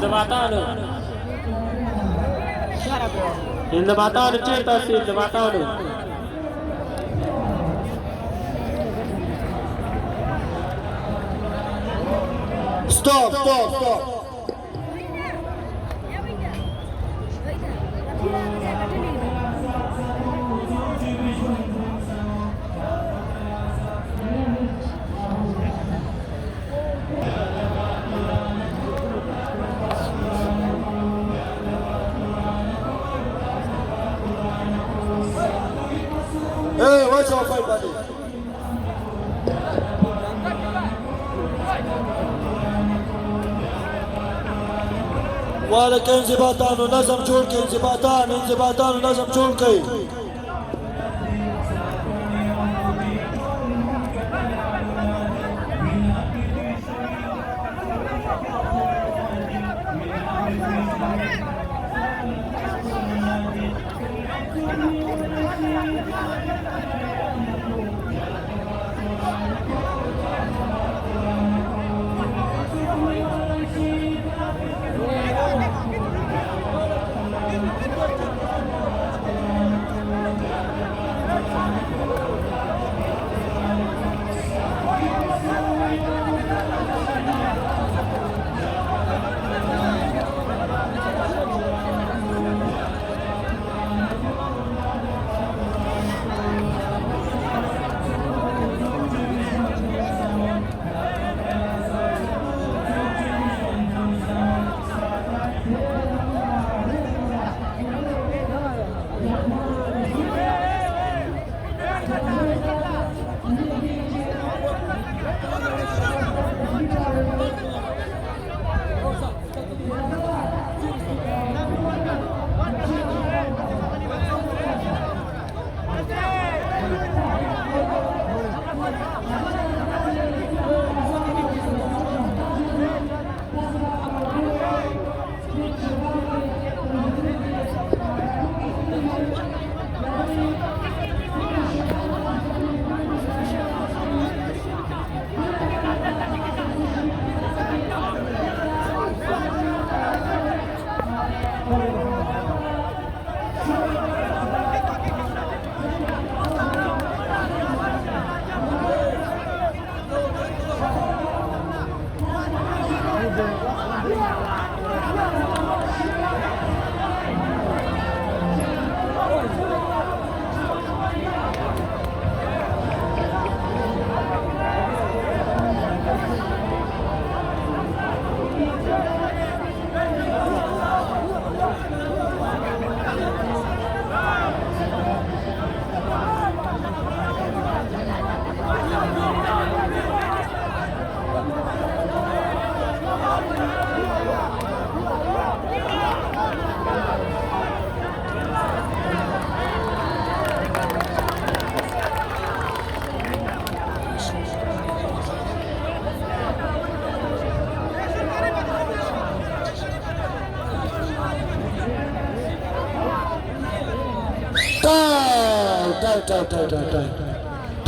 Hindabatano. Hindabatano certas Hindabatano. Stop, stop, stop. Hey, watch your fight, buddy. वाले के इंज़िबातानो नज़म छोड़ के इंज़िबातानो नज़म छोड़ के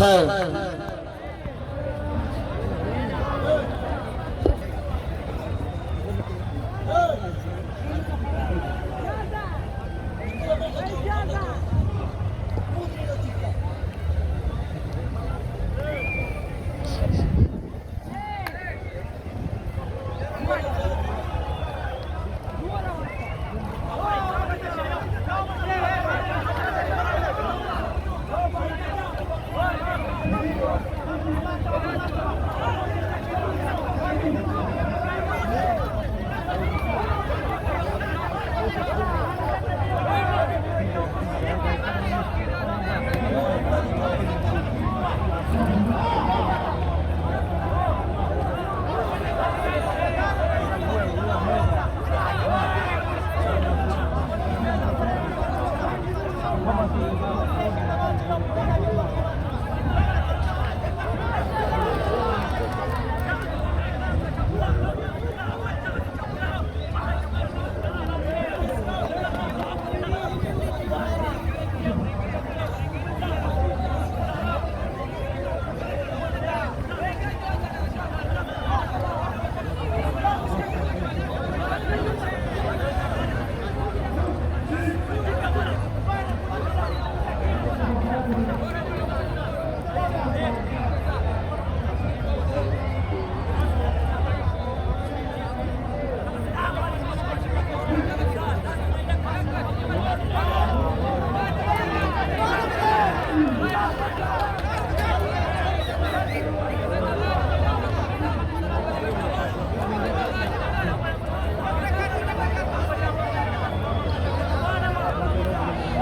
Time.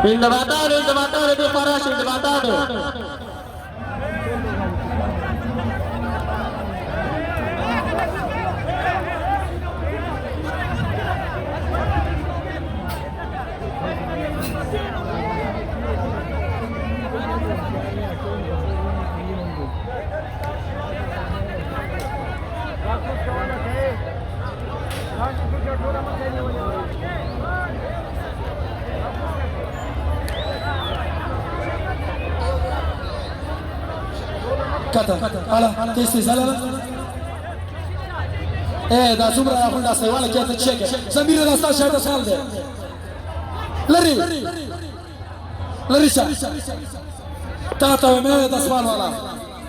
In the battle, the Parash in the battle. Kata, ala, testi, ala. Da zumra la funda se wala kiata cheke. Zamira da sta shada salde. Lari. Larissa. Tata me da smal wala.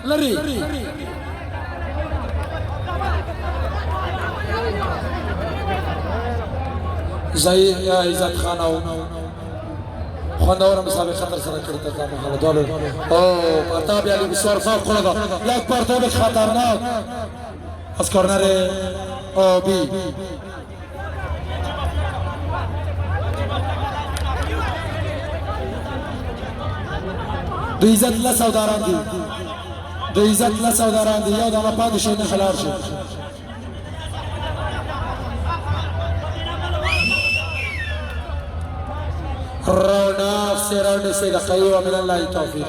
Lari. زي يا إيزاد خانو خاندورا مسابقة خطر سركرة تكامل على دولار أوه بارتاب يعني بسوار فوق كله لا بارتاب خطرناك أذكرنا أو بي دویزت لا سوداران دی دویزت لا سوداران دی یاد آن پادشاه نخلار شد رونا سيران سيد خير ومن الله التوفيق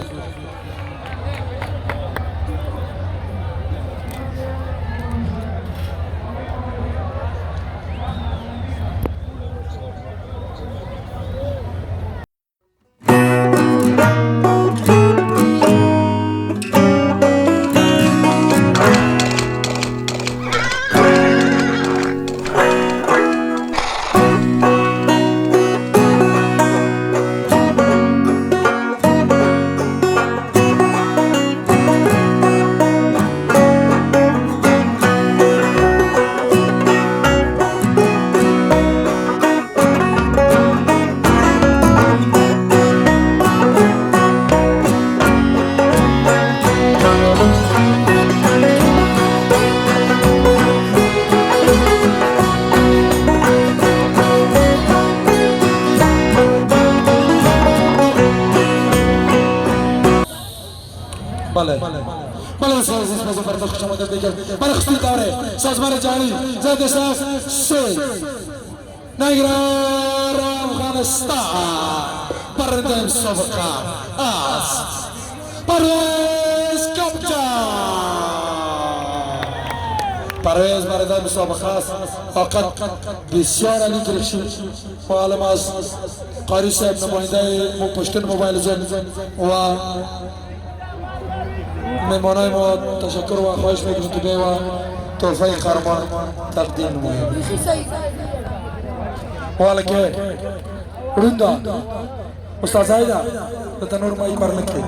بله سازمان برداشت شما در دیگر بله خستی داره سازمان جهانی زد ساز سه نگران افغانستان برنده مسابقه است پرویز پرویز برنده مسابقه است فقط بسیار علی گرشی معلم از قاری صاحب نماینده پشتون موبایل زن و مهمانای ما تشکر و خواهش میکنم که به و تحفه قهرمان تقدیم نمایید. والا که روندا استاد زایدا تنور مای پر نکه.